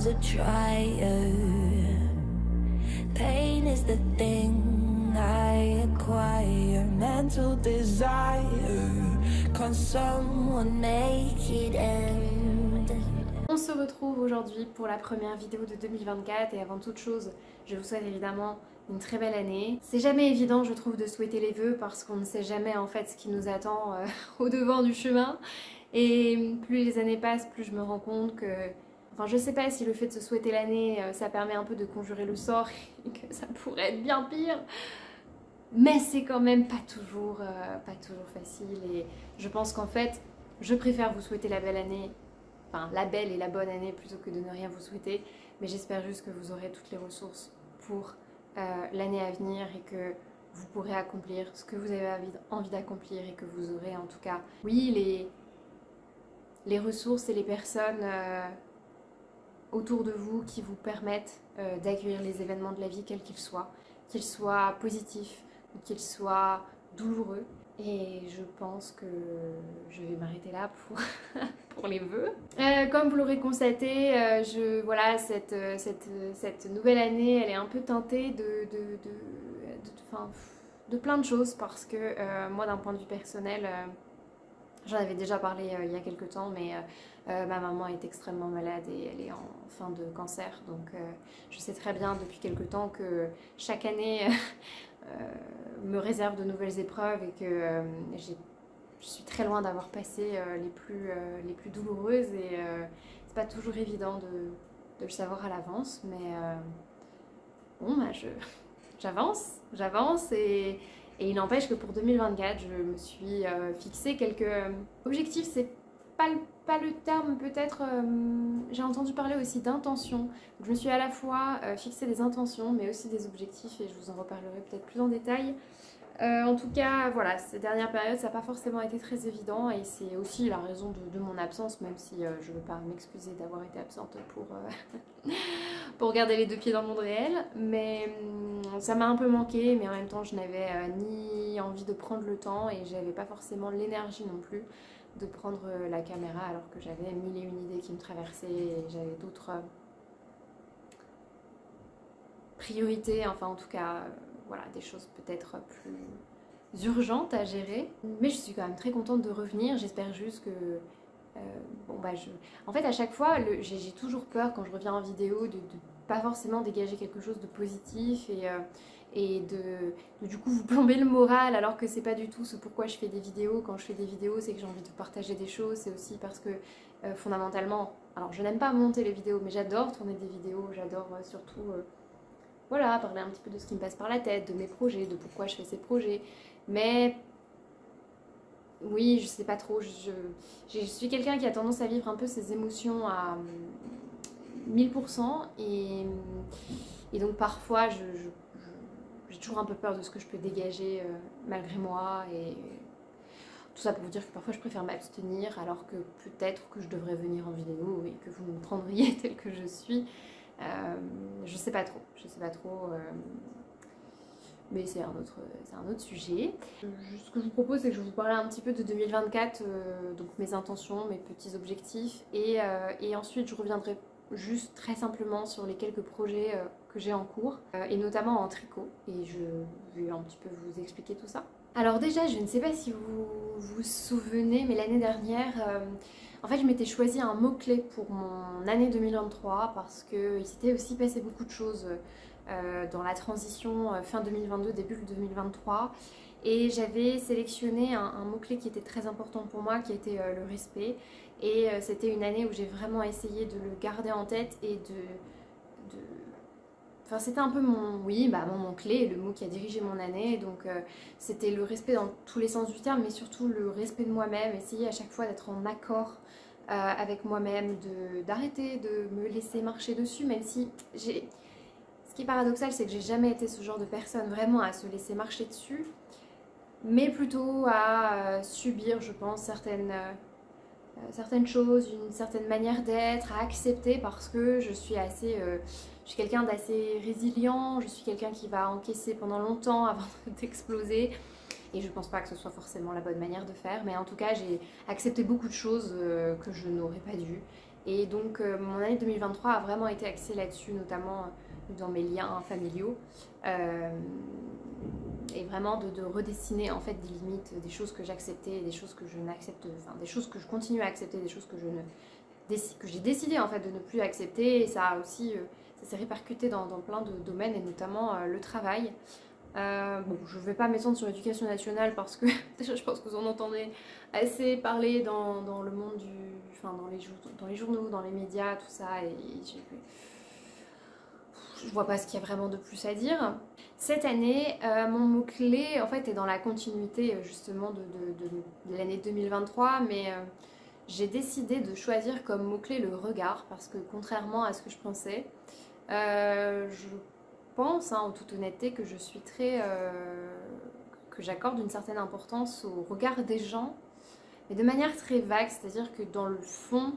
a trier. Pain is the thing I acquire. Mental desire. Can someone make it end? On se retrouve aujourd'hui pour la première vidéo de 2024 et avant toute chose, je vous souhaite évidemment une très belle année. C'est jamais évident je trouve de souhaiter les vœux parce qu'on ne sait jamais en fait ce qui nous attend au devant du chemin et plus les années passent, plus je me rends compte que... Enfin je sais pas si le fait de se souhaiter l'année ça permet un peu de conjurer le sort et que ça pourrait être bien pire. Mais c'est quand même pas toujours facile et je pense qu'en fait je préfère vous souhaiter la belle année, enfin la belle et la bonne année plutôt que de ne rien vous souhaiter, mais j'espère juste que vous aurez toutes les ressources pour l'année à venir et que vous pourrez accomplir ce que vous avez envie d'accomplir et que vous aurez en tout cas, oui, les ressources et les personnes autour de vous qui vous permettent d'accueillir les événements de la vie quels qu'ils soient positifs ou qu'ils soient douloureux. Et je pense que je vais m'arrêter là pour les vœux. Comme vous l'aurez constaté, voilà, cette nouvelle année, elle est un peu teintée de plein de choses parce que moi, d'un point de vue personnel, j'en avais déjà parlé il y a quelques temps, mais ma maman est extrêmement malade et elle est en fin de cancer. Donc je sais très bien depuis quelques temps que chaque année me réserve de nouvelles épreuves et que je suis très loin d'avoir passé les plus douloureuses et c'est pas toujours évident de le savoir à l'avance, mais bon bah j'avance et il n'empêche que pour 2024 je me suis fixé quelques objectifs. C'est pas le terme peut-être, j'ai entendu parler aussi d'intention. Je me suis à la fois fixé des intentions mais aussi des objectifs et je vous en reparlerai peut-être plus en détail. En tout cas, voilà, ces dernières périodes, ça n'a pas forcément été très évident et c'est aussi la raison de mon absence, même si je ne veux pas m'excuser d'avoir été absente pour garder les deux pieds dans le monde réel. Mais ça m'a un peu manqué, mais en même temps, je n'avais ni envie de prendre le temps et j'avais pas forcément l'énergie non plus de prendre la caméra alors que j'avais mille et une idées qui me traversaient et j'avais d'autres priorités, enfin en tout cas... Voilà, des choses peut-être plus urgentes à gérer. Mais je suis quand même très contente de revenir. J'espère juste que... En fait, à chaque fois, j'ai toujours peur quand je reviens en vidéo de pas forcément dégager quelque chose de positif et de du coup vous plomber le moral alors que c'est pas du tout ce pourquoi je fais des vidéos. Quand je fais des vidéos, c'est que j'ai envie de partager des choses. C'est aussi parce que fondamentalement... Alors, je n'aime pas monter les vidéos, mais j'adore tourner des vidéos. J'adore surtout... Voilà, parler un petit peu de ce qui me passe par la tête, de mes projets, de pourquoi je fais ces projets. Mais oui, je sais pas trop, je suis quelqu'un qui a tendance à vivre un peu ses émotions à 1000% et donc parfois j'ai toujours un peu peur de ce que je peux dégager malgré moi et tout ça pour vous dire que parfois je préfère m'abstenir alors que peut-être que je devrais venir en vidéo et que vous me prendriez tel que je suis. Je sais pas trop, mais c'est un autre sujet. Ce que je vous propose, c'est que je vous parle un petit peu de 2024, donc mes intentions, mes petits objectifs, et ensuite je reviendrai juste très simplement sur les quelques projets que j'ai en cours, et notamment en tricot, et je vais un petit peu vous expliquer tout ça. Alors déjà, je ne sais pas si vous vous souvenez, mais l'année dernière, en fait je m'étais choisi un mot-clé pour mon année 2023 parce qu'il s'était aussi passé beaucoup de choses dans la transition fin 2022, début 2023 et j'avais sélectionné un mot-clé qui était très important pour moi qui était le respect et c'était une année où j'ai vraiment essayé de le garder en tête et Enfin, c'était un peu mon mot-clé, le mot qui a dirigé mon année, donc c'était le respect dans tous les sens du terme, mais surtout le respect de moi-même, essayer à chaque fois d'être en accord avec moi-même, d'arrêter de me laisser marcher dessus, même si ce qui est paradoxal, c'est que j'ai jamais été ce genre de personne vraiment à se laisser marcher dessus, mais plutôt à subir, je pense, certaines choses, une certaine manière d'être, à accepter parce que je suis quelqu'un d'assez résilient, je suis quelqu'un qui va encaisser pendant longtemps avant d'exploser et je pense pas que ce soit forcément la bonne manière de faire, mais en tout cas j'ai accepté beaucoup de choses que je n'aurais pas dû Et donc mon année 2023 a vraiment été axée là-dessus, notamment dans mes liens familiaux. Et vraiment de redessiner en fait des limites, des choses que j'acceptais, des choses que je n'accepte, enfin des choses que je continue à accepter, des choses que j'ai décidé en fait de ne plus accepter. Et ça a aussi, ça s'est répercuté dans plein de domaines et notamment le travail. Bon, je ne vais pas m'étendre sur l'éducation nationale parce que déjà je pense que vous en entendez assez parler dans le monde enfin dans les journaux, dans les médias, tout ça, et je vois pas ce qu'il y a vraiment de plus à dire. Cette année, mon mot-clé en fait est dans la continuité justement de l'année 2023, mais j'ai décidé de choisir comme mot-clé le regard parce que contrairement à ce que je pensais, je pense, en toute honnêteté, que je suis que j'accorde une certaine importance au regard des gens, mais de manière très vague, c'est-à-dire que dans le fond,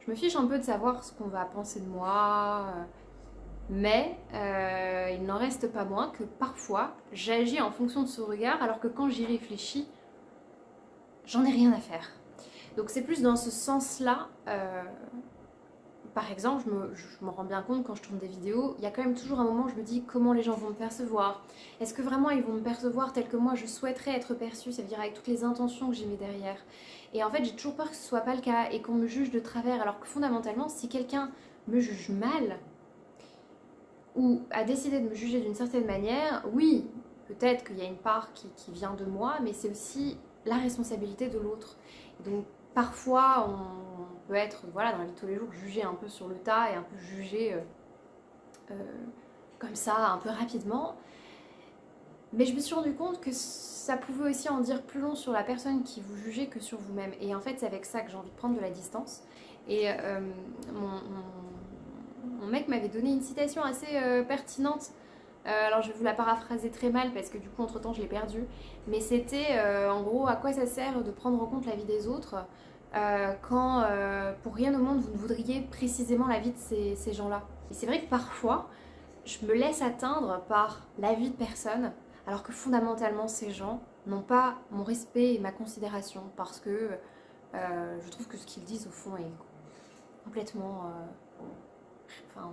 je me fiche un peu de savoir ce qu'on va penser de moi, mais il n'en reste pas moins que parfois, j'agis en fonction de ce regard, alors que quand j'y réfléchis, j'en ai rien à faire. Donc c'est plus dans ce sens-là. Par exemple, je me rends bien compte quand je tourne des vidéos, il y a quand même toujours un moment où je me dis comment les gens vont me percevoir. Est-ce que vraiment ils vont me percevoir tel que moi je souhaiterais être perçue, ça veut dire avec toutes les intentions que j'ai mis derrière. Et en fait j'ai toujours peur que ce soit pas le cas et qu'on me juge de travers, alors que fondamentalement si quelqu'un me juge mal ou a décidé de me juger d'une certaine manière, oui, peut-être qu'il y a une part qui vient de moi, mais c'est aussi la responsabilité de l'autre. Donc parfois, on peut être, voilà, dans la vie de tous les jours, jugé un peu sur le tas et un peu jugé comme ça, un peu rapidement. Mais je me suis rendu compte que ça pouvait aussi en dire plus long sur la personne qui vous jugeait que sur vous-même. Et en fait, c'est avec ça que j'ai envie de prendre de la distance. Et mon mec m'avait donné une citation assez pertinente. Alors je vais vous la paraphraser très mal parce que du coup entre temps je l'ai perdue, mais c'était en gros à quoi ça sert de prendre en compte la vie des autres quand pour rien au monde vous ne voudriez précisément la vie de ces gens-là. Et c'est vrai que parfois je me laisse atteindre par la vie de personnes alors que fondamentalement ces gens n'ont pas mon respect et ma considération parce que je trouve que ce qu'ils disent au fond est complètement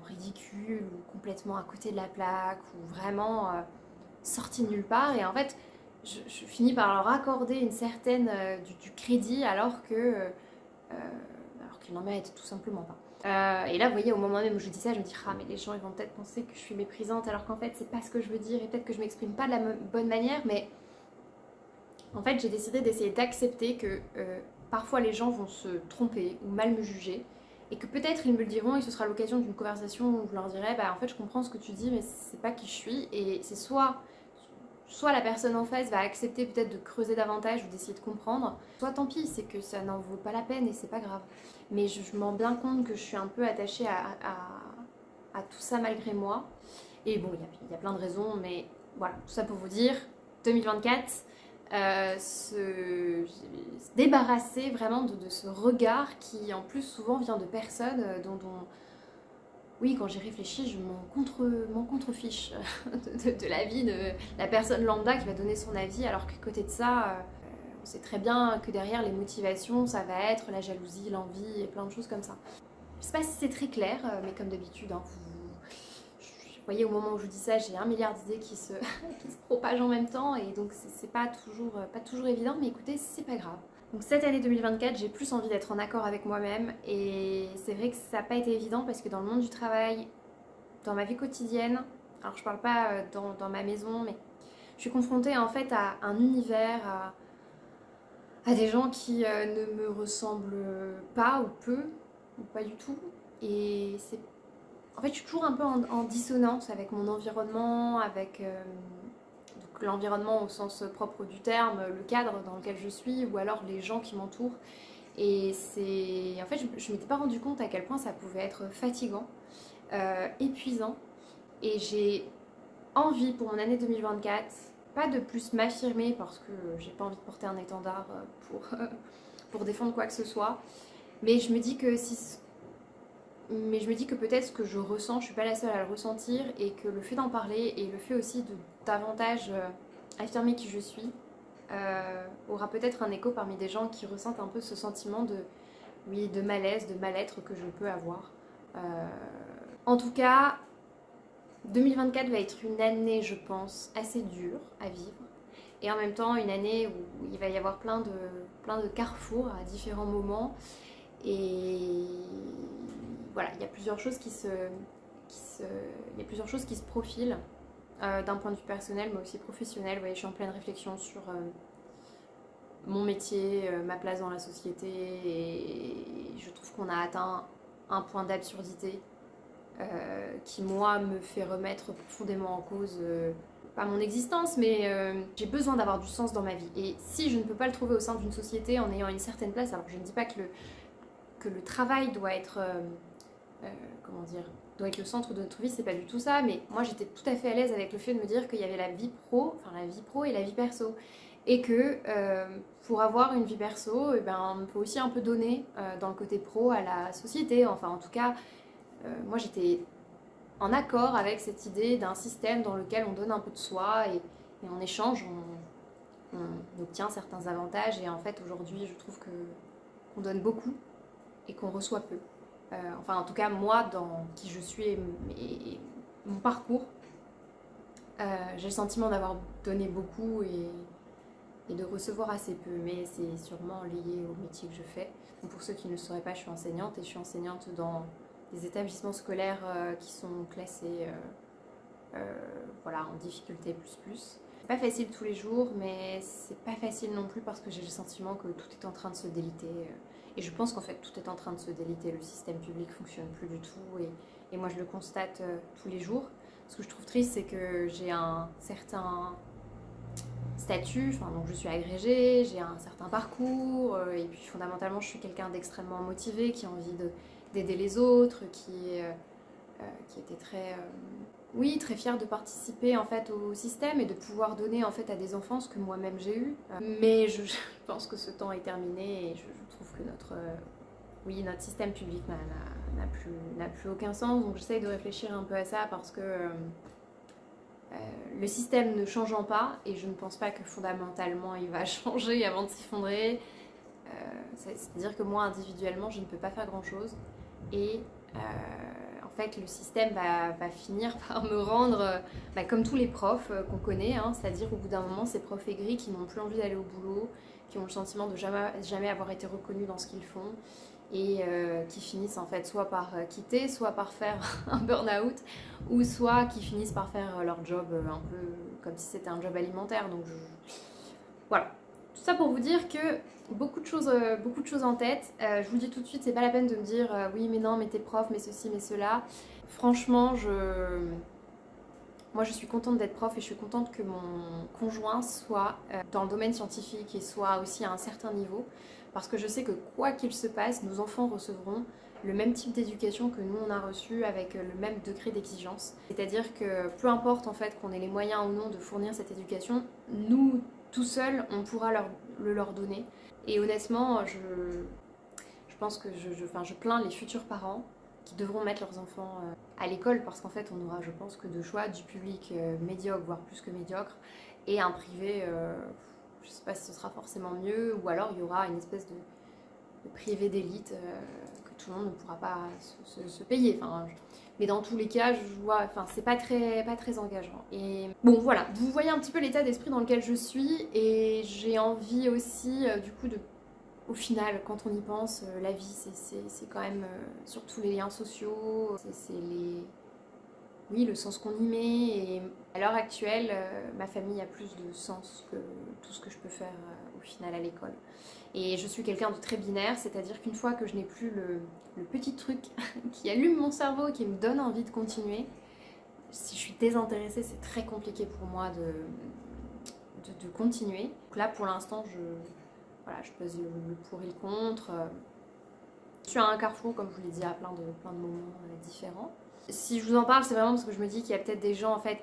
ridicule ou complètement à côté de la plaque ou vraiment sorti de nulle part. Et en fait je finis par leur accorder une certaine du crédit alors qu'ils n'en méritent tout simplement pas. Et là vous voyez, au moment même où je dis ça, je me dis ah mais les gens ils vont peut-être penser que je suis méprisante alors qu'en fait c'est pas ce que je veux dire et peut-être que je m'exprime pas de la bonne manière. Mais en fait j'ai décidé d'essayer d'accepter que parfois les gens vont se tromper ou mal me juger et que peut-être ils me le diront et ce sera l'occasion d'une conversation où je leur dirai bah en fait je comprends ce que tu dis mais c'est pas qui je suis. Et c'est soit la personne en face va accepter peut-être de creuser davantage ou d'essayer de comprendre, soit tant pis, c'est que ça n'en vaut pas la peine et c'est pas grave. Mais je me rends bien compte que je suis un peu attachée à tout ça malgré moi. Et bon, il y a plein de raisons, mais voilà, tout ça pour vous dire, 2024, se débarrasser vraiment de ce regard qui en plus souvent vient de personnes dont oui, quand j'y réfléchis, je m'en contrefiche de la vie de la personne lambda qui va donner son avis, alors qu'à côté de ça, on sait très bien que derrière les motivations, ça va être la jalousie, l'envie et plein de choses comme ça. Je sais pas si c'est très clair, mais comme d'habitude, hein, vous voyez, au moment où je vous dis ça, j'ai un milliard d'idées qui se propagent en même temps, et donc c'est pas toujours évident, mais écoutez, c'est pas grave. Donc cette année 2024, j'ai plus envie d'être en accord avec moi-même et c'est vrai que ça n'a pas été évident parce que dans le monde du travail, dans ma vie quotidienne, alors je parle pas dans ma maison, mais je suis confrontée en fait à un univers, à des gens qui ne me ressemblent pas ou peu, ou pas du tout. Et c'est... En fait, je suis toujours un peu en dissonance avec mon environnement, avec... l'environnement au sens propre du terme, le cadre dans lequel je suis ou alors les gens qui m'entourent. Et c'est... En fait, je m'étais pas rendu compte à quel point ça pouvait être fatigant, épuisant. Et j'ai envie pour mon année 2024, pas de plus m'affirmer parce que j'ai pas envie de porter un étendard pour défendre quoi que ce soit. Mais je me dis que peut-être ce que je ressens, je suis pas la seule à le ressentir et que le fait d'en parler et le fait aussi de davantage affirmer qui je suis aura peut-être un écho parmi des gens qui ressentent un peu ce sentiment oui, de malaise, de mal-être que je peux avoir. En tout cas, 2024 va être une année, je pense, assez dure à vivre. Et en même temps, une année où il va y avoir plein de carrefours à différents moments. Et voilà, il y a plusieurs choses qui se profilent d'un point de vue personnel, mais aussi professionnel. Vous voyez, je suis en pleine réflexion sur mon métier, ma place dans la société. Et je trouve qu'on a atteint un point d'absurdité qui, moi, me fait remettre profondément en cause... pas mon existence, mais j'ai besoin d'avoir du sens dans ma vie. Et si je ne peux pas le trouver au sein d'une société en ayant une certaine place, alors je ne dis pas que le travail doit être, comment dire, doit être le centre de notre vie, c'est pas du tout ça, mais moi j'étais tout à fait à l'aise avec le fait de me dire qu'il y avait la vie pro et la vie perso. Et que pour avoir une vie perso, eh ben, on peut aussi un peu donner dans le côté pro à la société. Enfin, en tout cas, moi j'étais en accord avec cette idée d'un système dans lequel on donne un peu de soi et en échange on obtient certains avantages. Et en fait aujourd'hui je trouve qu'on donne beaucoup et qu'on reçoit peu. Enfin en tout cas moi dans qui je suis et mon parcours, j'ai le sentiment d'avoir donné beaucoup et de recevoir assez peu, mais c'est sûrement lié au métier que je fais. Donc pour ceux qui ne le sauraient pas, je suis enseignante et je suis enseignante dans des établissements scolaires qui sont classés voilà, en difficulté plus. C'est pas facile tous les jours, mais c'est pas facile non plus parce que j'ai le sentiment que tout est en train de se déliter. Et je pense qu'en fait tout est en train de se déliter, le système public fonctionne plus du tout et moi je le constate tous les jours. Ce que je trouve triste, c'est que j'ai un certain statut, enfin donc je suis agrégée, j'ai un certain parcours et puis fondamentalement je suis quelqu'un d'extrêmement motivé qui a envie d'aider les autres, qui était très, oui, très fière de participer en fait au système et de pouvoir donner en fait à des enfants ce que moi-même j'ai eu. Mais je pense que ce temps est terminé et je trouve que oui, notre système public n'a plus aucun sens. Donc j'essaye de réfléchir un peu à ça parce que le système ne changeant pas, et je ne pense pas que fondamentalement il va changer avant de s'effondrer, c'est-à-dire que moi individuellement je ne peux pas faire grand-chose. Et en fait le système va finir par me rendre comme tous les profs qu'on connaît, hein, c'est-à-dire au bout d'un moment ces profs aigris qui n'ont plus envie d'aller au boulot, qui ont le sentiment de jamais avoir été reconnus dans ce qu'ils font et qui finissent en fait soit par quitter, soit par faire un burn-out, ou soit qui finissent par faire leur job un peu comme si c'était un job alimentaire. Donc voilà. Tout ça pour vous dire que beaucoup de choses en tête. Je vous le dis tout de suite, c'est pas la peine de me dire oui mais non, mais t'es prof, mais ceci, mais cela. Franchement, moi je suis contente d'être prof et je suis contente que mon conjoint soit dans le domaine scientifique et soit aussi à un certain niveau. Parce que je sais que quoi qu'il se passe, nos enfants recevront le même type d'éducation que nous on a reçu avec le même degré d'exigence. C'est-à-dire que peu importe en fait qu'on ait les moyens ou non de fournir cette éducation, nous tout seuls on pourra leur donner. Et honnêtement, je pense que je plains les futurs parents qui devront mettre leurs enfants à l'école parce qu'en fait on aura, je pense, que deux choix, du public médiocre, voire plus que médiocre, et un privé, je sais pas si ce sera forcément mieux, ou alors il y aura une espèce de privé d'élite que tout le monde ne pourra pas se payer. Enfin, mais dans tous les cas, je vois, enfin, c'est pas très engageant. Et bon, voilà, vous voyez un petit peu l'état d'esprit dans lequel je suis, et j'ai envie aussi, du coup, au final, quand on y pense, la vie, c'est quand même surtout les liens sociaux, oui, le sens qu'on y met. Et à l'heure actuelle, ma famille a plus de sens que tout ce que je peux faire au final à l'école. Et je suis quelqu'un de très binaire, c'est-à-dire qu'une fois que je n'ai plus le petit truc qui allume mon cerveau et qui me donne envie de continuer, si je suis désintéressée, c'est très compliqué pour moi de continuer. Donc là, pour l'instant, je pèse le pour et le contre. Je suis à un carrefour, comme je vous l'ai dit, à plein de moments différents. Si je vous en parle, c'est vraiment parce que je me dis qu'il y a peut-être des gens en fait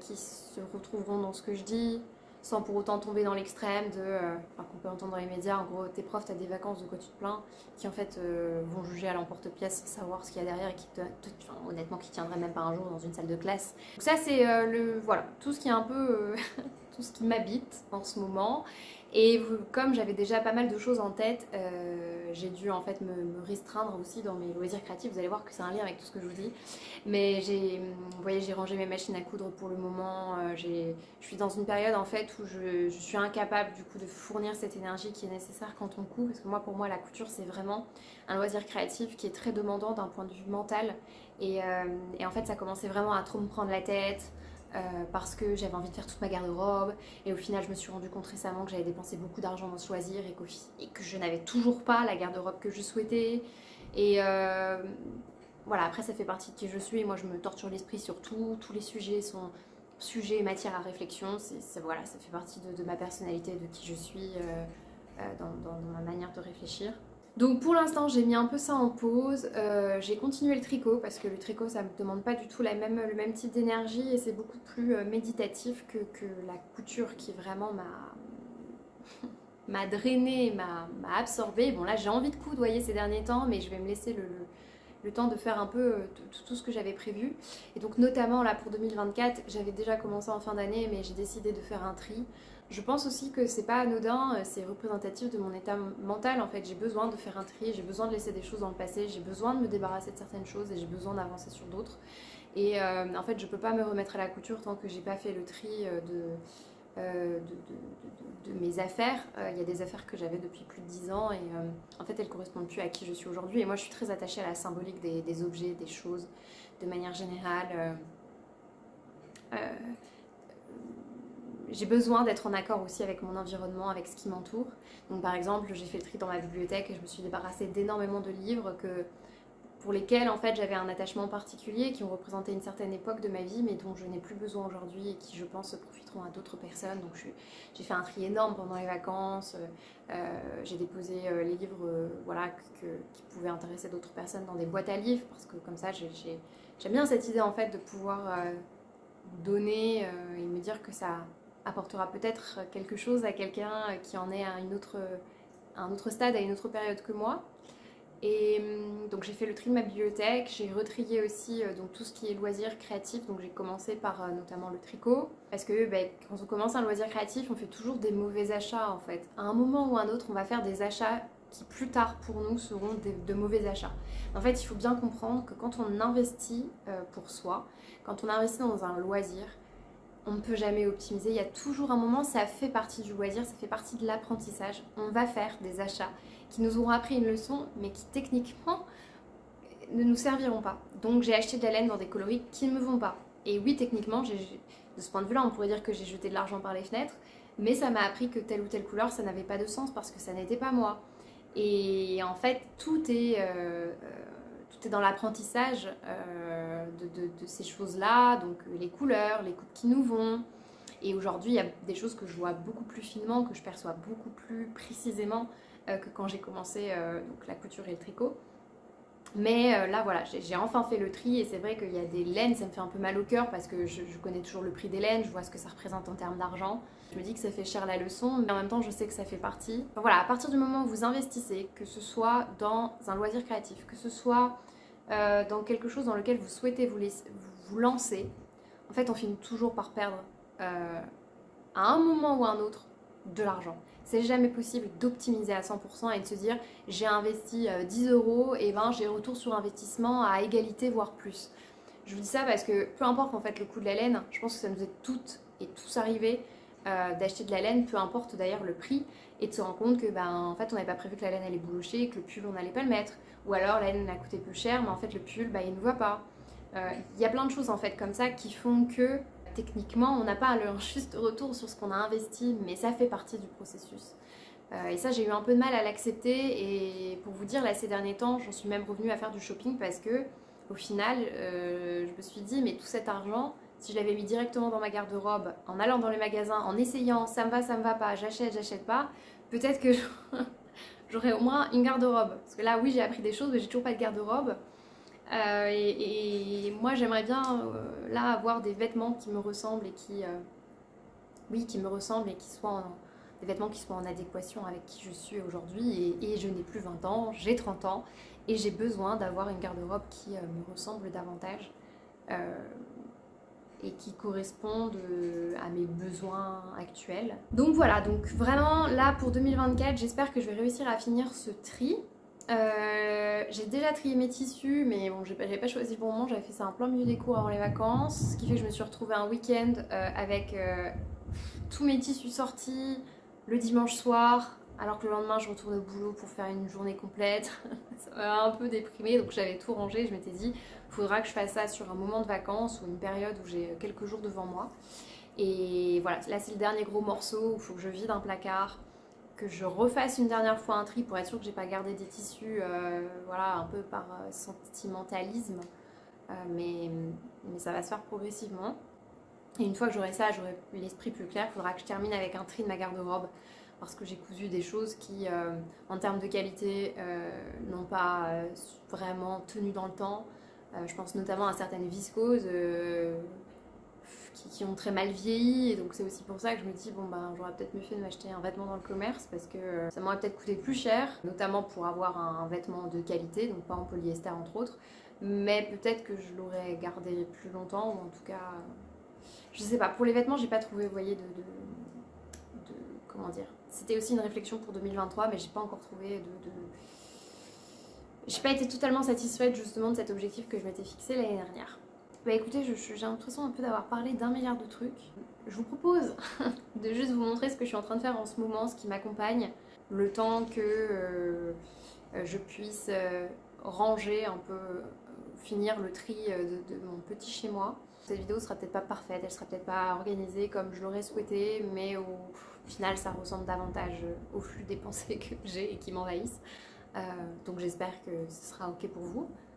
qui se retrouveront dans ce que je dis, sans pour autant tomber dans l'extrême qu'on peut entendre dans les médias, en gros t'es prof, t'as des vacances, de quoi tu te plains, qui en fait vont juger à l'emporte-pièce sans savoir ce qu'il y a derrière et qui honnêtement qui tiendraient même pas un jour dans une salle de classe. Donc ça c'est voilà, tout ce qui est un peu tout ce qui m'habite en ce moment. Et comme j'avais déjà pas mal de choses en tête, j'ai dû en fait me restreindre aussi dans mes loisirs créatifs. Vous allez voir que c'est un lien avec tout ce que je vous dis. Mais vous voyez, j'ai rangé mes machines à coudre pour le moment. Je suis dans une période en fait où je suis incapable du coup de fournir cette énergie qui est nécessaire quand on coud. Parce que pour moi la couture c'est vraiment un loisir créatif qui est très demandant d'un point de vue mental. Et en fait ça commençait vraiment à trop me prendre la tête. Parce que j'avais envie de faire toute ma garde-robe et au final je me suis rendu compte récemment que j'avais dépensé beaucoup d'argent dans ce loisir et que je n'avais toujours pas la garde-robe que je souhaitais et voilà, après ça fait partie de qui je suis et moi je me torture l'esprit sur tout, tous les sujets sont sujets et matière à réflexion, voilà, ça fait partie de ma personnalité, de qui je suis dans ma manière de réfléchir. Donc pour l'instant j'ai mis un peu ça en pause, j'ai continué le tricot parce que le tricot ça me demande pas du tout le même type d'énergie et c'est beaucoup plus méditatif que la couture qui vraiment m'a drainé, m'a absorbé. Bon là j'ai envie de coudre, vous voyez, ces derniers temps, mais je vais me laisser le temps de faire un peu tout ce que j'avais prévu. Et donc notamment là pour 2024, j'avais déjà commencé en fin d'année mais j'ai décidé de faire un tri. Je pense aussi que c'est pas anodin, c'est représentatif de mon état mental en fait. J'ai besoin de faire un tri, j'ai besoin de laisser des choses dans le passé, j'ai besoin de me débarrasser de certaines choses et j'ai besoin d'avancer sur d'autres. Et en fait je peux pas me remettre à la couture tant que j'ai pas fait le tri de mes affaires. Il y a des affaires que j'avais depuis plus de 10 ans et en fait elles correspondent plus à qui je suis aujourd'hui. Et moi je suis très attachée à la symbolique des objets, des choses de manière générale. J'ai besoin d'être en accord aussi avec mon environnement, avec ce qui m'entoure. Donc par exemple, j'ai fait le tri dans ma bibliothèque et je me suis débarrassée d'énormément de livres pour lesquels en fait j'avais un attachement particulier, qui ont représenté une certaine époque de ma vie, mais dont je n'ai plus besoin aujourd'hui et qui je pense profiteront à d'autres personnes. Donc j'ai fait un tri énorme pendant les vacances, j'ai déposé les livres voilà, qui pouvaient intéresser d'autres personnes dans des boîtes à livres, parce que comme ça j'aime bien cette idée en fait de pouvoir donner et me dire que ça apportera peut-être quelque chose à quelqu'un qui en est à un autre stade, à une autre période que moi. Et donc j'ai fait le tri de ma bibliothèque, j'ai retrié aussi donc tout ce qui est loisirs créatifs, donc j'ai commencé par notamment le tricot, parce que quand on commence un loisir créatif, on fait toujours des mauvais achats en fait. À un moment ou à un autre, on va faire des achats qui plus tard pour nous seront de mauvais achats. En fait, il faut bien comprendre que quand on investit pour soi, quand on investit dans un loisir, on ne peut jamais optimiser. Il y a toujours un moment, ça fait partie du loisir, ça fait partie de l'apprentissage. On va faire des achats qui nous auront appris une leçon, mais qui techniquement ne nous serviront pas. Donc j'ai acheté de la laine dans des coloris qui ne me vont pas. Et oui, techniquement, de ce point de vue-là, on pourrait dire que j'ai jeté de l'argent par les fenêtres, mais ça m'a appris que telle ou telle couleur, ça n'avait pas de sens parce que ça n'était pas moi. Et en fait, tout est dans l'apprentissage de ces choses-là, donc les couleurs, les coupes qui nous vont. Et aujourd'hui, il y a des choses que je vois beaucoup plus finement, que je perçois beaucoup plus précisément que quand j'ai commencé donc la couture et le tricot. Mais là voilà, j'ai enfin fait le tri et c'est vrai qu'il y a des laines, ça me fait un peu mal au cœur parce que je connais toujours le prix des laines, je vois ce que ça représente en termes d'argent. Je me dis que ça fait cher la leçon, mais en même temps je sais que ça fait partie. Donc voilà, à partir du moment où vous investissez, que ce soit dans un loisir créatif, que ce soit dans quelque chose dans lequel vous souhaitez vous lancer, en fait on finit toujours par perdre à un moment ou à un autre de l'argent. C'est jamais possible d'optimiser à 100% et de se dire j'ai investi 10 € et ben j'ai retour sur investissement à égalité voire plus. Je vous dis ça parce que peu importe en fait le coût de la laine, je pense que ça nous est toutes et tous arrivé d'acheter de la laine, peu importe d'ailleurs le prix, et de se rendre compte que en fait on n'avait pas prévu que la laine allait boulocher et que le pull on n'allait pas le mettre, ou alors la laine a coûté plus cher mais en fait le pull il ne va pas. Il y a plein de choses en fait comme ça qui font que techniquement on n'a pas un juste retour sur ce qu'on a investi, mais ça fait partie du processus. Et ça j'ai eu un peu de mal à l'accepter, et pour vous dire là ces derniers temps j'en suis même revenue à faire du shopping parce que au final je me suis dit mais tout cet argent, si je l'avais mis directement dans ma garde-robe, en allant dans les magasins, en essayant ça me va pas, j'achète pas, peut-être que j'aurais au moins une garde-robe. Parce que là oui j'ai appris des choses mais j'ai toujours pas de garde-robe. Et moi j'aimerais bien là avoir des vêtements qui me ressemblent et qui me ressemblent et qui soient des vêtements qui soient en adéquation avec qui je suis aujourd'hui, et je n'ai plus 20 ans, j'ai 30 ans et j'ai besoin d'avoir une garde-robe qui me ressemble davantage. et qui correspondent à mes besoins actuels. Donc voilà, donc vraiment là pour 2024, j'espère que je vais réussir à finir ce tri. J'ai déjà trié mes tissus, mais bon, j'avais pas choisi le bon moment, j'avais fait ça en plein milieu des cours avant les vacances, ce qui fait que je me suis retrouvée un week-end avec tous mes tissus sortis le dimanche soir, alors que le lendemain je retourne au boulot pour faire une journée complète. Ça m'a un peu déprimée, donc j'avais tout rangé, je m'étais dit faudra que je fasse ça sur un moment de vacances ou une période où j'ai quelques jours devant moi. Et voilà, là c'est le dernier gros morceau où il faut que je vide un placard, que je refasse une dernière fois un tri pour être sûre que j'ai pas gardé des tissus, voilà, un peu par sentimentalisme, mais ça va se faire progressivement. Et une fois que j'aurai ça, j'aurai l'esprit plus clair, il faudra que je termine avec un tri de ma garde-robe parce que j'ai cousu des choses qui, en termes de qualité, n'ont pas vraiment tenu dans le temps. Je pense notamment à certaines viscoses qui ont très mal vieilli, et donc c'est aussi pour ça que je me dis bon ben j'aurais peut-être mieux fait de m'acheter un vêtement dans le commerce parce que ça m'aurait peut-être coûté plus cher, notamment pour avoir un vêtement de qualité, donc pas en polyester entre autres, mais peut-être que je l'aurais gardé plus longtemps, ou en tout cas je sais pas. Pour les vêtements j'ai pas trouvé, vous voyez, comment dire, c'était aussi une réflexion pour 2023, mais j'ai pas encore trouvé j'ai pas été totalement satisfaite justement de cet objectif que je m'étais fixé l'année dernière. Bah écoutez, j'ai l'impression un peu d'avoir parlé d'un milliard de trucs. Je vous propose de juste vous montrer ce que je suis en train de faire en ce moment, ce qui m'accompagne, le temps que je puisse ranger un peu, finir le tri de mon petit chez moi. Cette vidéo sera peut-être pas parfaite, elle sera peut-être pas organisée comme je l'aurais souhaité, mais au final ça ressemble davantage au flux des pensées que j'ai et qui m'envahissent. Donc j'espère que ce sera ok pour vous.